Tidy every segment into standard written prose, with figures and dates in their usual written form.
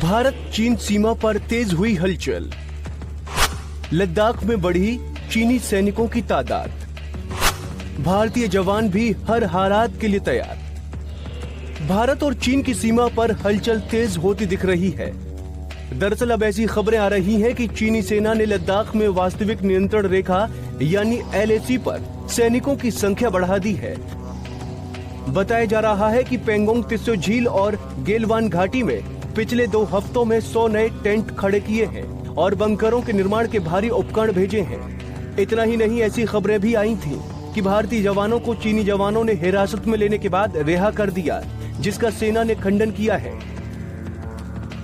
भारत चीन सीमा पर तेज हुई हलचल। लद्दाख में बढ़ी चीनी सैनिकों की तादाद। भारतीय जवान भी हर हालात के लिए तैयार। भारत और चीन की सीमा पर हलचल तेज होती दिख रही है। दरअसल अब ऐसी खबरें आ रही हैं कि चीनी सेना ने लद्दाख में वास्तविक नियंत्रण रेखा यानी LAC पर सैनिकों की संख्या बढ़ा दी है। बताया जा रहा है कि पेंगोंग त्सो झील और गेलवान घाटी में पिछले 2 हफ्तों में 100 नए टेंट खड़े किए हैं और बंकरों के निर्माण के भारी उपकरण भेजे हैं। इतना ही नहीं, ऐसी खबरें भी आई थीं कि भारतीय जवानों को चीनी जवानों ने हिरासत में लेने के बाद रिहा कर दिया, जिसका सेना ने खंडन किया है।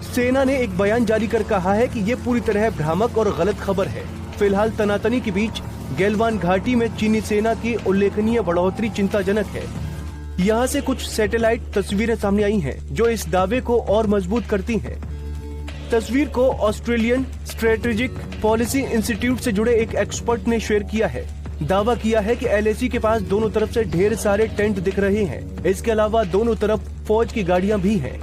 सेना ने एक बयान जारी कर कहा है कि ये पूरी तरह भ्रामक और गलत खबर है। फिलहाल तनातनी के बीच गेलवान घाटी में चीनी सेना की उल्लेखनीय बढ़ोतरी चिंताजनक है। यहाँ से कुछ सैटेलाइट तस्वीरें सामने आई हैं, जो इस दावे को और मजबूत करती हैं। तस्वीर को ऑस्ट्रेलियन स्ट्रेटेजिक पॉलिसी इंस्टीट्यूट से जुड़े एक एक्सपर्ट ने शेयर किया है। दावा किया है कि LAC के पास दोनों तरफ से ढेर सारे टेंट दिख रहे हैं। इसके अलावा दोनों तरफ फौज की गाड़ियां भी हैं।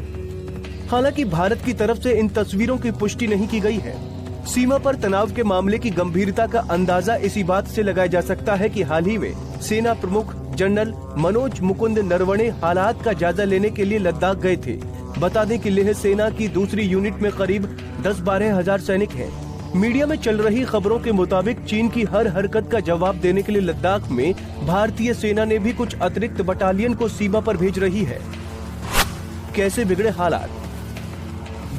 हालांकि भारत की तरफ से इन तस्वीरों की पुष्टि नहीं की गई है। सीमा पर तनाव के मामले की गंभीरता का अंदाजा इसी बात से लगाया जा सकता है कि हाल ही में सेना प्रमुख जनरल मनोज मुकुंद नरवणे हालात का जायजा लेने के लिए लद्दाख गए थे। बता दें कि लेह सेना की दूसरी यूनिट में करीब 10-12 हजार सैनिक हैं। मीडिया में चल रही खबरों के मुताबिक चीन की हर हरकत का जवाब देने के लिए लद्दाख में भारतीय सेना ने भी कुछ अतिरिक्त बटालियन को सीमा पर भेज रही है। कैसे बिगड़े हालात?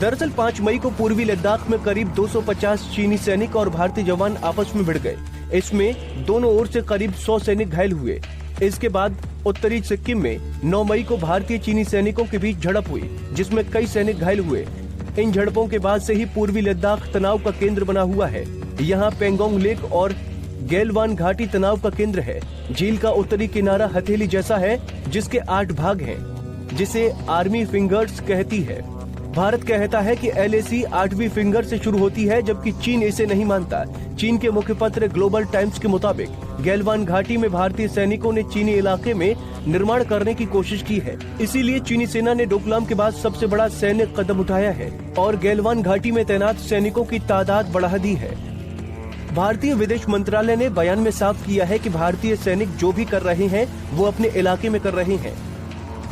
दरअसल 5 मई को पूर्वी लद्दाख में करीब 250 चीनी सैनिक और भारतीय जवान आपस में भिड़ गए। इसमें दोनों ओर से करीब 100 सैनिक घायल हुए। इसके बाद उत्तरी सिक्किम में 9 मई को भारतीय चीनी सैनिकों के बीच झड़प हुई, जिसमें कई सैनिक घायल हुए। इन झड़पों के बाद से ही पूर्वी लद्दाख तनाव का केंद्र बना हुआ है। यहाँ पेंगोंग लेक और गेलवान घाटी तनाव का केंद्र है। झील का उत्तरी किनारा हथेली जैसा है, जिसके 8 भाग हैं, जिसे आर्मी फिंगर्स कहती है। भारत कहता है कि LAC 8वीं फिंगर से शुरू होती है, जबकि चीन इसे नहीं मानता। चीन के मुखपत्र ग्लोबल टाइम्स के मुताबिक गेलवान घाटी में भारतीय सैनिकों ने चीनी इलाके में निर्माण करने की कोशिश की है। इसीलिए चीनी सेना ने डोकलाम के बाद सबसे बड़ा सैन्य कदम उठाया है और गेलवान घाटी में तैनात सैनिकों की तादाद बढ़ा दी है। भारतीय विदेश मंत्रालय ने बयान में साफ किया है कि भारतीय सैनिक जो भी कर रहे हैं वो अपने इलाके में कर रहे हैं।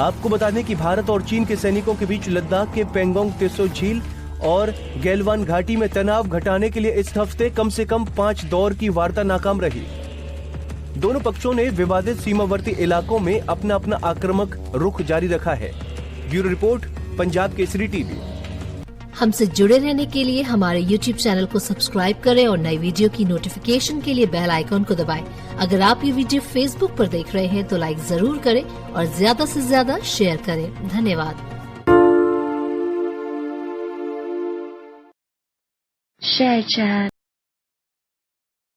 आपको बता दें कि भारत और चीन के सैनिकों के बीच लद्दाख के पेंगोंग त्सो झील और गेलवान घाटी में तनाव घटाने के लिए इस हफ्ते कम से कम 5 दौर की वार्ता नाकाम रही। दोनों पक्षों ने विवादित सीमावर्ती इलाकों में अपना अपना आक्रामक रुख जारी रखा है। Bureau report, Punjab Kesari TV. हमसे जुड़े रहने के लिए हमारे YouTube चैनल को सब्सक्राइब करें और नई वीडियो की नोटिफिकेशन के लिए बेल आइकॉन को दबाएं। अगर आप ये वीडियो Facebook पर देख रहे हैं तो लाइक जरूर करें और ज्यादा से ज्यादा शेयर करें। धन्यवाद। Share chat.